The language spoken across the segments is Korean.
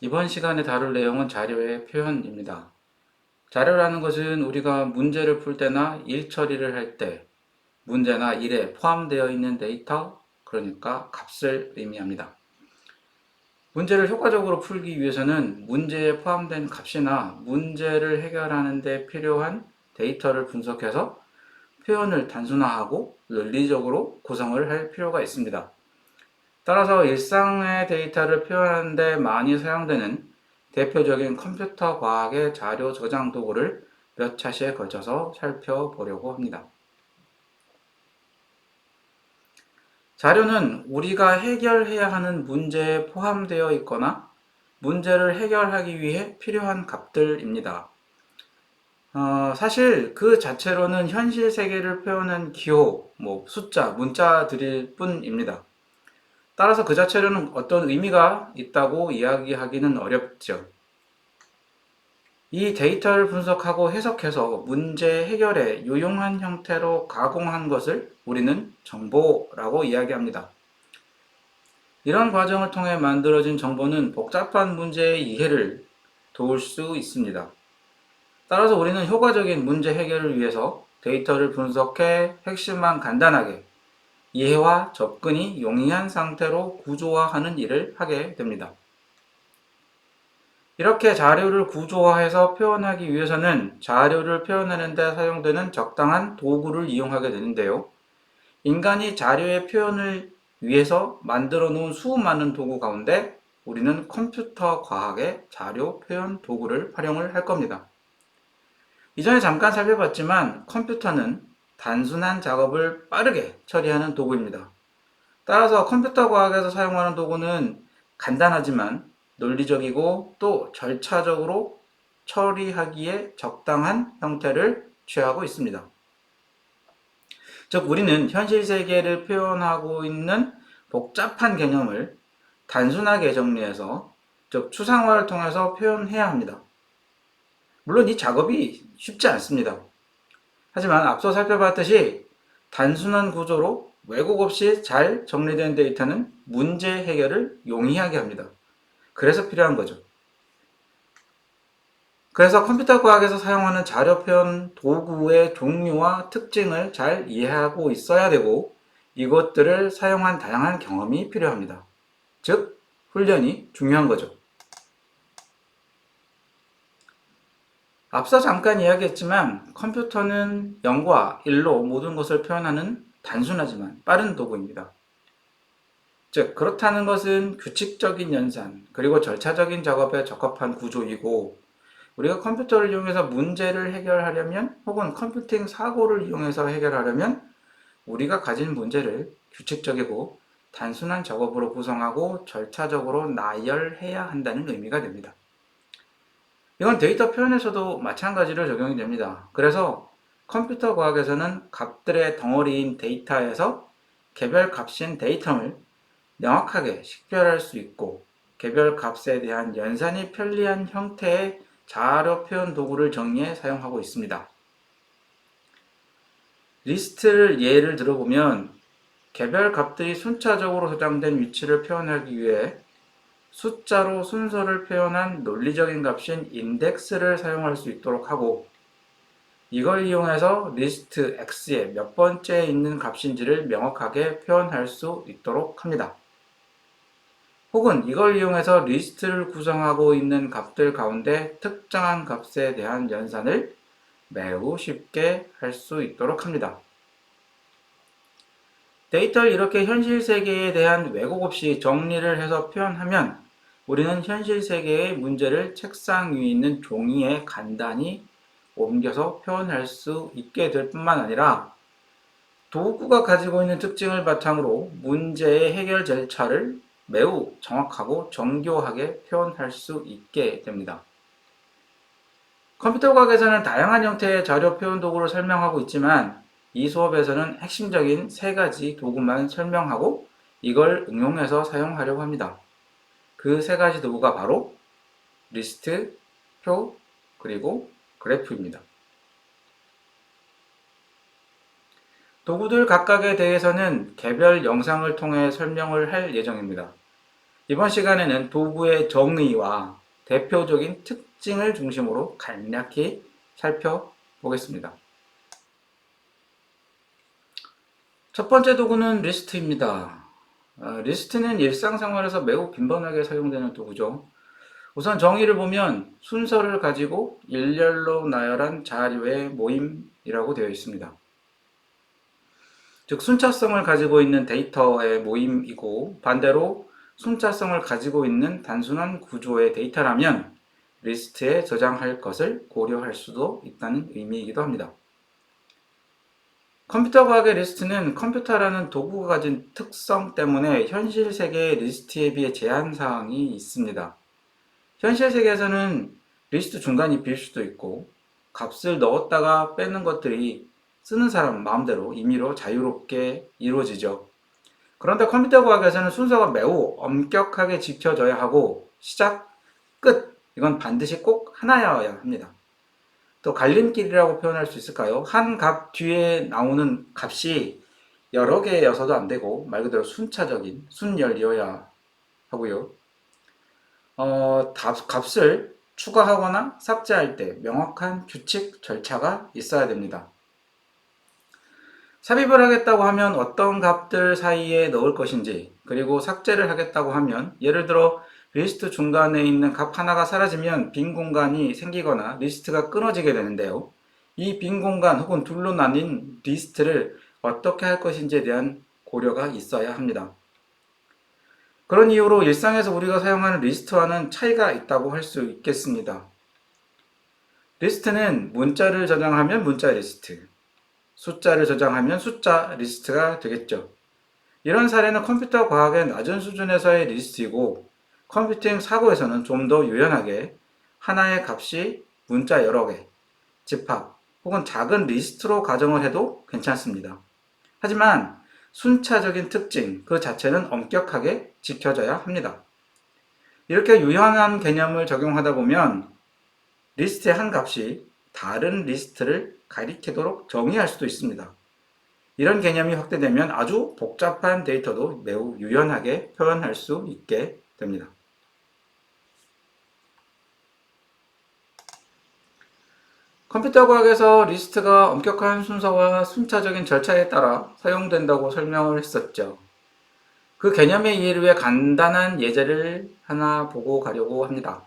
이번 시간에 다룰 내용은 자료의 표현입니다. 자료라는 것은 우리가 문제를 풀 때나 일 처리를 할 때 문제나 일에 포함되어 있는 데이터, 그러니까 값을 의미합니다. 문제를 효과적으로 풀기 위해서는 문제에 포함된 값이나 문제를 해결하는 데 필요한 데이터를 분석해서 표현을 단순화하고 논리적으로 구성을 할 필요가 있습니다. 따라서 일상의 데이터를 표현하는 데 많이 사용되는 대표적인 컴퓨터 과학의 자료 저장 도구를 몇 차시에 걸쳐서 살펴보려고 합니다. 자료는 우리가 해결해야 하는 문제에 포함되어 있거나 문제를 해결하기 위해 필요한 값들입니다. 사실 그 자체로는 현실 세계를 표현한 기호, 숫자, 문자들일 뿐입니다. 따라서 그 자체로는 어떤 의미가 있다고 이야기하기는 어렵죠. 이 데이터를 분석하고 해석해서 문제 해결에 유용한 형태로 가공한 것을 우리는 정보라고 이야기합니다. 이런 과정을 통해 만들어진 정보는 복잡한 문제의 이해를 도울 수 있습니다. 따라서 우리는 효과적인 문제 해결을 위해서 데이터를 분석해 핵심만 간단하게 이해와 접근이 용이한 상태로 구조화하는 일을 하게 됩니다. 이렇게 자료를 구조화해서 표현하기 위해서는 자료를 표현하는 데 사용되는 적당한 도구를 이용하게 되는데요. 인간이 자료의 표현을 위해서 만들어 놓은 수많은 도구 가운데 우리는 컴퓨터 과학의 자료 표현 도구를 활용을 할 겁니다. 이전에 잠깐 살펴봤지만 컴퓨터는 단순한 작업을 빠르게 처리하는 도구입니다. 따라서 컴퓨터 과학에서 사용하는 도구는 간단하지만 논리적이고 또 절차적으로 처리하기에 적당한 형태를 취하고 있습니다. 즉, 우리는 현실 세계를 표현하고 있는 복잡한 개념을 단순하게 정리해서, 즉, 추상화를 통해서 표현해야 합니다. 물론 이 작업이 쉽지 않습니다. 하지만 앞서 살펴봤듯이 단순한 구조로 왜곡 없이 잘 정리된 데이터는 문제 해결을 용이하게 합니다. 그래서 필요한 거죠. 그래서 컴퓨터 과학에서 사용하는 자료 표현 도구의 종류와 특징을 잘 이해하고 있어야 되고 이것들을 사용한 다양한 경험이 필요합니다. 즉, 훈련이 중요한 거죠. 앞서 잠깐 이야기했지만 컴퓨터는 0과 1로 모든 것을 표현하는 단순하지만 빠른 도구입니다. 즉, 그렇다는 것은 규칙적인 연산, 그리고 절차적인 작업에 적합한 구조이고 우리가 컴퓨터를 이용해서 문제를 해결하려면 혹은 컴퓨팅 사고를 이용해서 해결하려면 우리가 가진 문제를 규칙적이고 단순한 작업으로 구성하고 절차적으로 나열해야 한다는 의미가 됩니다. 이건 데이터 표현에서도 마찬가지로 적용이 됩니다. 그래서 컴퓨터 과학에서는 값들의 덩어리인 데이터에서 개별 값인 데이터를 명확하게 식별할 수 있고 개별 값에 대한 연산이 편리한 형태의 자료 표현 도구를 정의해 사용하고 있습니다. 리스트를 예를 들어보면 개별 값들이 순차적으로 저장된 위치를 표현하기 위해 숫자로 순서를 표현한 논리적인 값인 인덱스를 사용할 수 있도록 하고 이걸 이용해서 리스트 X에 몇 번째에 있는 값인지를 명확하게 표현할 수 있도록 합니다. 혹은 이걸 이용해서 리스트를 구성하고 있는 값들 가운데 특정한 값에 대한 연산을 매우 쉽게 할 수 있도록 합니다. 데이터를 이렇게 현실 세계에 대한 왜곡 없이 정리를 해서 표현하면 우리는 현실 세계의 문제를 책상 위에 있는 종이에 간단히 옮겨서 표현할 수 있게 될 뿐만 아니라 도구가 가지고 있는 특징을 바탕으로 문제의 해결 절차를 매우 정확하고 정교하게 표현할 수 있게 됩니다. 컴퓨터 과학에서는 다양한 형태의 자료 표현 도구를 설명하고 있지만 이 수업에서는 핵심적인 세 가지 도구만 설명하고 이걸 응용해서 사용하려고 합니다. 그 세 가지 도구가 바로 리스트, 표, 그리고 그래프입니다. 도구들 각각에 대해서는 개별 영상을 통해 설명을 할 예정입니다. 이번 시간에는 도구의 정의와 대표적인 특징을 중심으로 간략히 살펴보겠습니다. 첫 번째 도구는 리스트입니다. 리스트는 일상생활에서 매우 빈번하게 사용되는 도구죠. 우선 정의를 보면 순서를 가지고 일렬로 나열한 자료의 모임이라고 되어 있습니다. 즉 순차성을 가지고 있는 데이터의 모임이고, 반대로 순차성을 가지고 있는 단순한 구조의 데이터라면 리스트에 저장할 것을 고려할 수도 있다는 의미이기도 합니다. 컴퓨터 과학의 리스트는 컴퓨터라는 도구가 가진 특성 때문에 현실 세계의 리스트에 비해 제한사항이 있습니다. 현실 세계에서는 리스트 중간이 빌 수도 있고, 값을 넣었다가 빼는 것들이 쓰는 사람 마음대로 임의로 자유롭게 이루어지죠. 그런데 컴퓨터 과학에서는 순서가 매우 엄격하게 지켜져야 하고, 시작, 끝, 이건 반드시 꼭 하나여야 합니다. 또 갈림길이라고 표현할 수 있을까요? 한 값 뒤에 나오는 값이 여러 개여서도 안 되고, 말 그대로 순차적인 순열이어야 하고요. 값을 추가하거나 삭제할 때 명확한 규칙 절차가 있어야 됩니다. 삽입을 하겠다고 하면 어떤 값들 사이에 넣을 것인지, 그리고 삭제를 하겠다고 하면 예를 들어 리스트 중간에 있는 값 하나가 사라지면 빈 공간이 생기거나 리스트가 끊어지게 되는데요. 이 빈 공간 혹은 둘로 나뉜 리스트를 어떻게 할 것인지에 대한 고려가 있어야 합니다. 그런 이유로 일상에서 우리가 사용하는 리스트와는 차이가 있다고 할 수 있겠습니다. 리스트는 문자를 저장하면 문자 리스트, 숫자를 저장하면 숫자 리스트가 되겠죠. 이런 사례는 컴퓨터 과학의 낮은 수준에서의 리스트이고, 컴퓨팅 사고에서는 좀 더 유연하게 하나의 값이 문자 여러 개, 집합 혹은 작은 리스트로 가정을 해도 괜찮습니다. 하지만 순차적인 특징 그 자체는 엄격하게 지켜져야 합니다. 이렇게 유연한 개념을 적용하다 보면 리스트의 한 값이 다른 리스트를 가리키도록 정의할 수도 있습니다. 이런 개념이 확대되면 아주 복잡한 데이터도 매우 유연하게 표현할 수 있게 됩니다. 컴퓨터 과학에서 리스트가 엄격한 순서와 순차적인 절차에 따라 사용된다고 설명을 했었죠. 그 개념의 이해를 위해 간단한 예제를 하나 보고 가려고 합니다.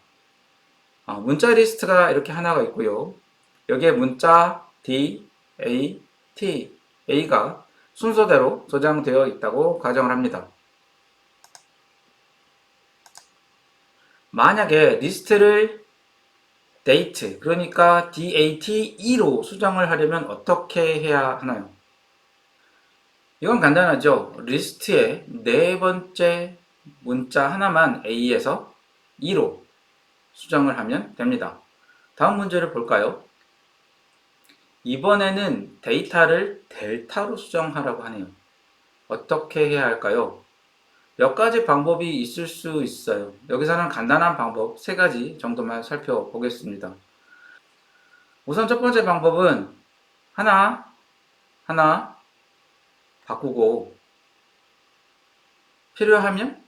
문자 리스트가 이렇게 하나가 있고요. 여기에 문자 D, A, T, A가 순서대로 저장되어 있다고 가정을 합니다. 만약에 리스트를 date, 그러니까 DATE로 수정을 하려면 어떻게 해야 하나요? 이건 간단하죠. 리스트의 네 번째 문자 하나만 A에서 2로 수정을 하면 됩니다. 다음 문제를 볼까요? 이번에는 데이터를 델타로 수정하라고 하네요. 어떻게 해야 할까요? 몇 가지 방법이 있을 수 있어요. 여기서는 간단한 방법 3가지 정도만 살펴보겠습니다. 우선 첫 번째 방법은 하나 바꾸고, 필요하면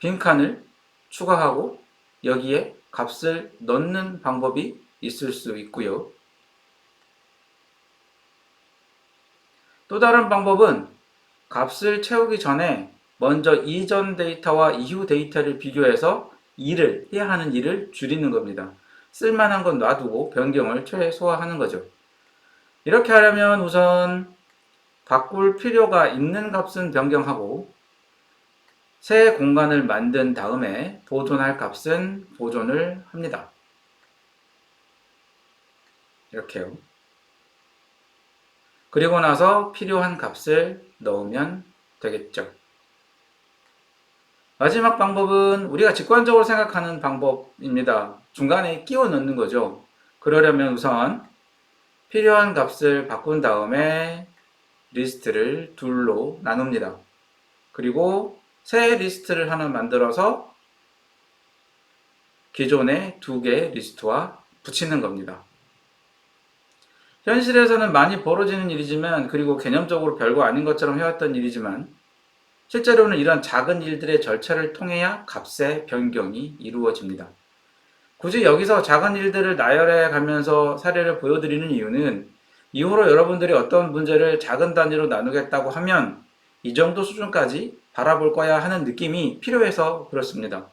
빈칸을 추가하고 여기에 값을 넣는 방법이 있을 수 있고요. 또 다른 방법은 값을 채우기 전에 먼저 이전 데이터와 이후 데이터를 비교해서 해야 하는 일을 줄이는 겁니다. 쓸만한 건 놔두고 변경을 최소화하는 거죠. 이렇게 하려면 우선 바꿀 필요가 있는 값은 변경하고, 새 공간을 만든 다음에 보존할 값은 보존을 합니다. 이렇게요. 그리고 나서 필요한 값을 넣으면 되겠죠. 마지막 방법은 우리가 직관적으로 생각하는 방법입니다. 중간에 끼워 넣는 거죠. 그러려면 우선 필요한 값을 바꾼 다음에 리스트를 둘로 나눕니다. 그리고 새 리스트를 하나 만들어서 기존의 2개의 리스트와 붙이는 겁니다. 현실에서는 많이 벌어지는 일이지만, 그리고 개념적으로 별거 아닌 것처럼 해왔던 일이지만, 실제로는 이런 작은 일들의 절차를 통해야 값의 변경이 이루어집니다. 굳이 여기서 작은 일들을 나열해 가면서 사례를 보여드리는 이유는 이후로 여러분들이 어떤 문제를 작은 단위로 나누겠다고 하면 이 정도 수준까지 바라볼 거야 하는 느낌이 필요해서 그렇습니다.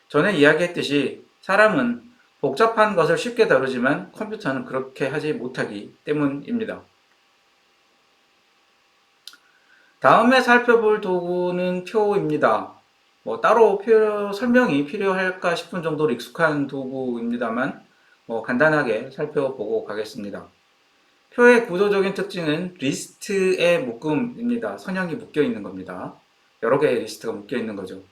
전에 이야기했듯이 사람은 복잡한 것을 쉽게 다루지만 컴퓨터는 그렇게 하지 못하기 때문입니다. 다음에 살펴볼 도구는 표입니다. 따로 표 설명이 필요할까 싶은 정도로 익숙한 도구입니다만 간단하게 살펴보고 가겠습니다. 표의 구조적인 특징은 리스트의 묶음입니다. 선형이 묶여 있는 겁니다. 여러 개의 리스트가 묶여 있는 거죠.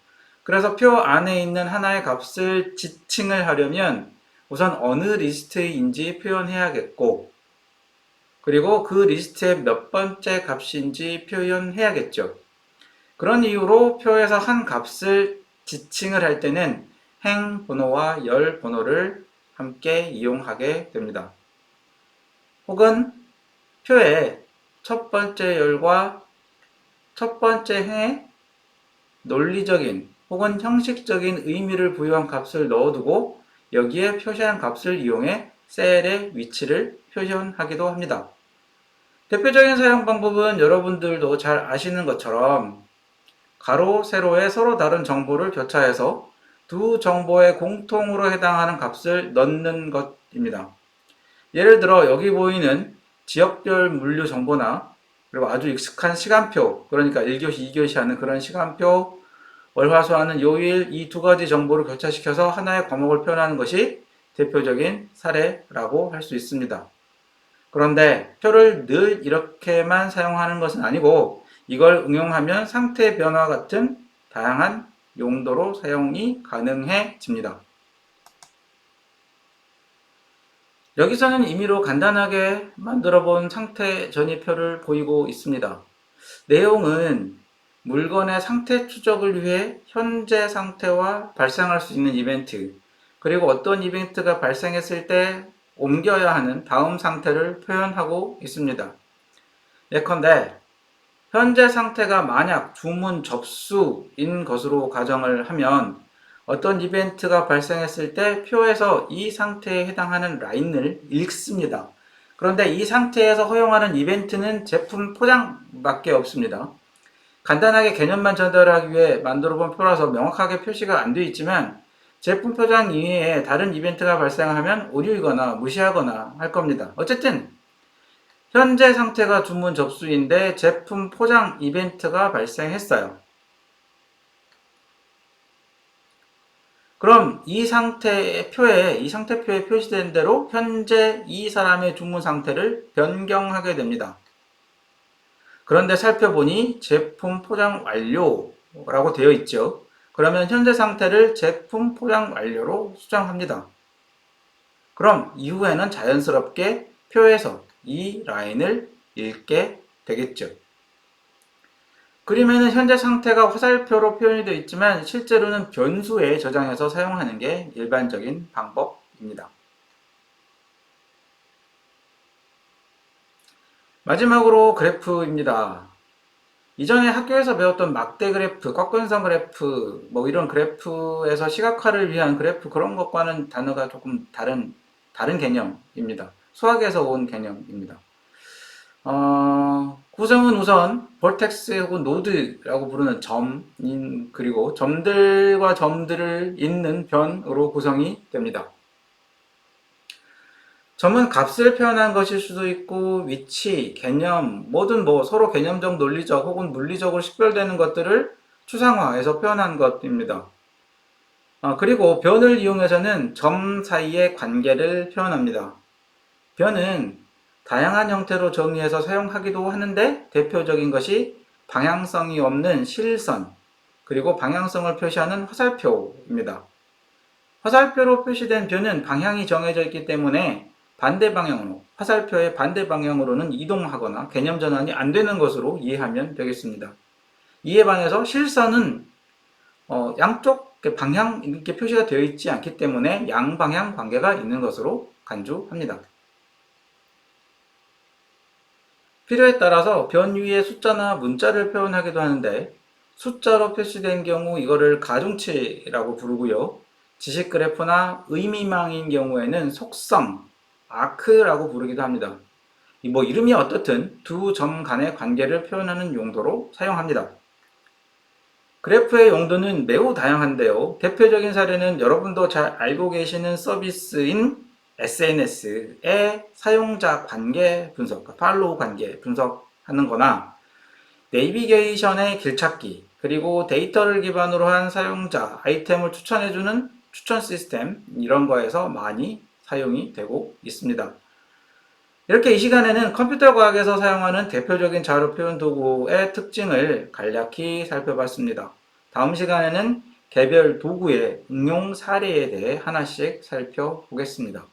그래서 표 안에 있는 하나의 값을 지칭을 하려면 우선 어느 리스트인지 표현해야겠고, 그리고 그 리스트의 몇 번째 값인지 표현해야겠죠. 그런 이유로 표에서 한 값을 지칭을 할 때는 행 번호와 열 번호를 함께 이용하게 됩니다. 혹은 표에 첫 번째 열과 첫 번째 행에 논리적인 혹은 형식적인 의미를 부여한 값을 넣어두고 여기에 표시한 값을 이용해 셀의 위치를 표현하기도 합니다. 대표적인 사용 방법은 여러분들도 잘 아시는 것처럼 가로, 세로에 서로 다른 정보를 교차해서 두 정보에 공통으로 해당하는 값을 넣는 것입니다. 예를 들어 여기 보이는 지역별 물류 정보나 그리고 아주 익숙한 시간표, 그러니까 1교시, 2교시 하는 그런 시간표, 월화수하는 요일, 이 두 가지 정보를 교차시켜서 하나의 과목을 표현하는 것이 대표적인 사례라고 할 수 있습니다. 그런데 표를 늘 이렇게만 사용하는 것은 아니고 이걸 응용하면 상태 변화 같은 다양한 용도로 사용이 가능해집니다. 여기서는 임의로 간단하게 만들어 본 상태 전이표를 보이고 있습니다. 내용은 물건의 상태 추적을 위해 현재 상태와 발생할 수 있는 이벤트, 그리고 어떤 이벤트가 발생했을 때 옮겨야 하는 다음 상태를 표현하고 있습니다. 예컨대 현재 상태가 만약 주문 접수인 것으로 가정을 하면 어떤 이벤트가 발생했을 때 표에서 이 상태에 해당하는 라인을 읽습니다. 그런데 이 상태에서 허용하는 이벤트는 제품 포장밖에 없습니다. 간단하게 개념만 전달하기 위해 만들어 본 표라서 명확하게 표시가 안 되어 있지만 제품 포장 이외에 다른 이벤트가 발생하면 오류이거나 무시하거나 할 겁니다. 어쨌든 현재 상태가 주문 접수인데 제품 포장 이벤트가 발생했어요. 그럼 이 상태표에 표시된 대로 현재 이 사람의 주문 상태를 변경하게 됩니다. 그런데 살펴보니 제품 포장 완료라고 되어 있죠. 그러면 현재 상태를 제품 포장 완료로 수정합니다. 그럼 이후에는 자연스럽게 표에서 이 라인을 읽게 되겠죠. 그림에는 현재 상태가 화살표로 표현이 되어 있지만 실제로는 변수에 저장해서 사용하는 게 일반적인 방법입니다. 마지막으로 그래프입니다. 이전에 학교에서 배웠던 막대 그래프, 꺾은선 그래프, 이런 그래프에서 시각화를 위한 그래프 그런 것과는 단어가 조금 다른 개념입니다. 수학에서 온 개념입니다. 구성은 우선 벌텍스 혹은 노드라고 부르는 그리고 점들과 점들을 잇는 변으로 구성이 됩니다. 점은 값을 표현한 것일 수도 있고 위치, 개념, 뭐든 서로 개념적, 논리적 혹은 물리적으로 식별되는 것들을 추상화해서 표현한 것입니다. 그리고 변을 이용해서는 점 사이의 관계를 표현합니다. 변은 다양한 형태로 정의해서 사용하기도 하는데 대표적인 것이 방향성이 없는 실선, 그리고 방향성을 표시하는 화살표입니다. 화살표로 표시된 변은 방향이 정해져 있기 때문에 반대 방향으로, 화살표의 반대 방향으로는 이동하거나 개념 전환이 안 되는 것으로 이해하면 되겠습니다. 이에 반해서 실선은 양쪽 방향 이렇게 표시가 되어 있지 않기 때문에 양방향 관계가 있는 것으로 간주합니다. 필요에 따라서 변 위에 숫자나 문자를 표현하기도 하는데 숫자로 표시된 경우 이거를 가중치라고 부르고요. 지식 그래프나 의미망인 경우에는 속성, 아크라고 부르기도 합니다. 뭐 이름이 어떻든 두 점 간의 관계를 표현하는 용도로 사용합니다. 그래프의 용도는 매우 다양한데요. 대표적인 사례는 여러분도 잘 알고 계시는 서비스인 SNS의 사용자 관계 분석, 팔로우 관계 분석하는 거나 내비게이션의 길찾기, 그리고 데이터를 기반으로 한 사용자 아이템을 추천해주는 추천 시스템, 이런 거에서 많이 사용이 되고 있습니다. 이렇게 이 시간에는 컴퓨터 과학에서 사용하는 대표적인 자료 표현 도구의 특징을 간략히 살펴봤습니다. 다음 시간에는 개별 도구의 응용 사례에 대해 하나씩 살펴보겠습니다.